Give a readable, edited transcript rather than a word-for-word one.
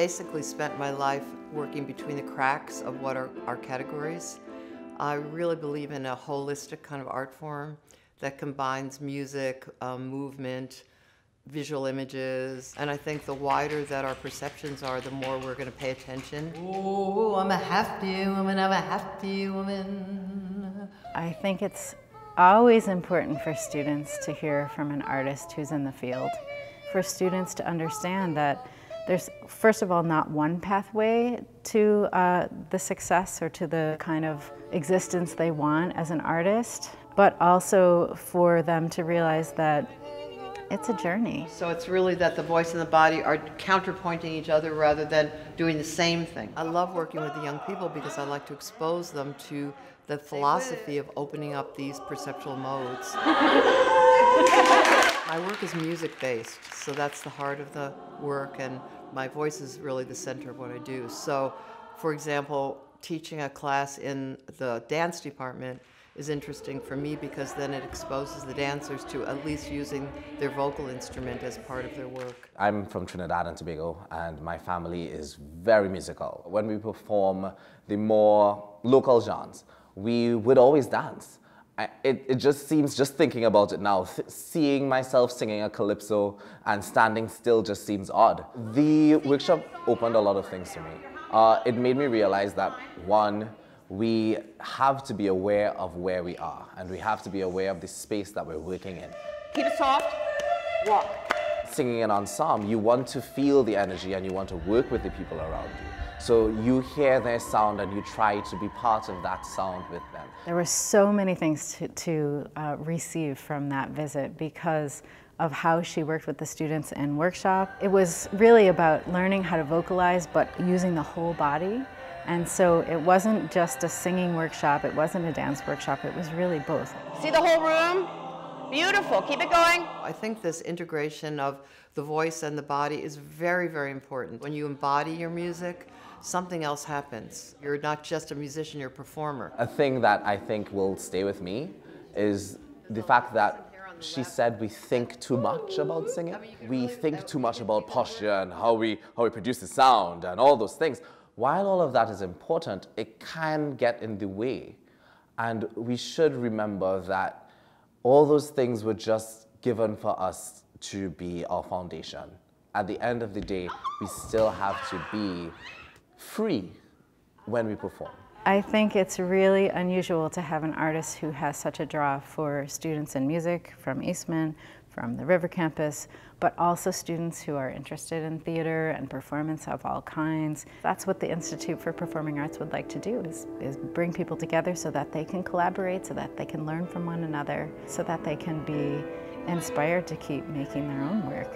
basically spent my life working between the cracks of what are our categories. I really believe in a holistic kind of art form that combines music, movement, visual images, and I think the wider that our perceptions are, the more we're going to pay attention. Oh, I'm a hefty woman, I'm a hefty woman. I think it's always important for students to hear from an artist who's in the field. For students to understand that there's, first of all, not one pathway to the success or to the kind of existence they want as an artist, but also for them to realize that it's a journey. So it's really that the voice and the body are counterpointing each other rather than doing the same thing. I love working with the young people because I like to expose them to the philosophy of opening up these perceptual modes. My work is music-based, so that's the heart of the work, and my voice is really the center of what I do. So, for example, teaching a class in the dance department is interesting for me because then it exposes the dancers to at least using their vocal instrument as part of their work. I'm from Trinidad and Tobago, and my family is very musical. When we perform the more local genres, we would always dance. It just seems, just thinking about it now, seeing myself singing a calypso and standing still just seems odd. The workshop opened a lot of things to me. It made me realize that, one, we have to be aware of where we are, and we have to be aware of the space that we're working in. Keep it soft, walk. Singing an ensemble, you want to feel the energy and you want to work with the people around you. So you hear their sound and you try to be part of that sound with them. There were so many things to receive from that visit because of how she worked with the students in workshop. It was really about learning how to vocalize, but using the whole body. And so it wasn't just a singing workshop, it wasn't a dance workshop, it was really both. See the whole room? Beautiful, keep it going. I think this integration of the voice and the body is very, very important. When you embody your music, something else happens. You're not just a musician, you're a performer. A thing that I think will stay with me is the fact that she said we think too much about singing. We think too much about posture and how we produce the sound and all those things. While all of that is important, it can get in the way. And we should remember that all those things were just given for us to be our foundation. At the end of the day, we still have to be free when we perform. I think it's really unusual to have an artist who has such a draw for students in music from Eastman, from the River campus, but also students who are interested in theater and performance of all kinds. That's what the Institute for Performing Arts would like to do, is bring people together so that they can collaborate, so that they can learn from one another, so that they can be inspired to keep making their own work.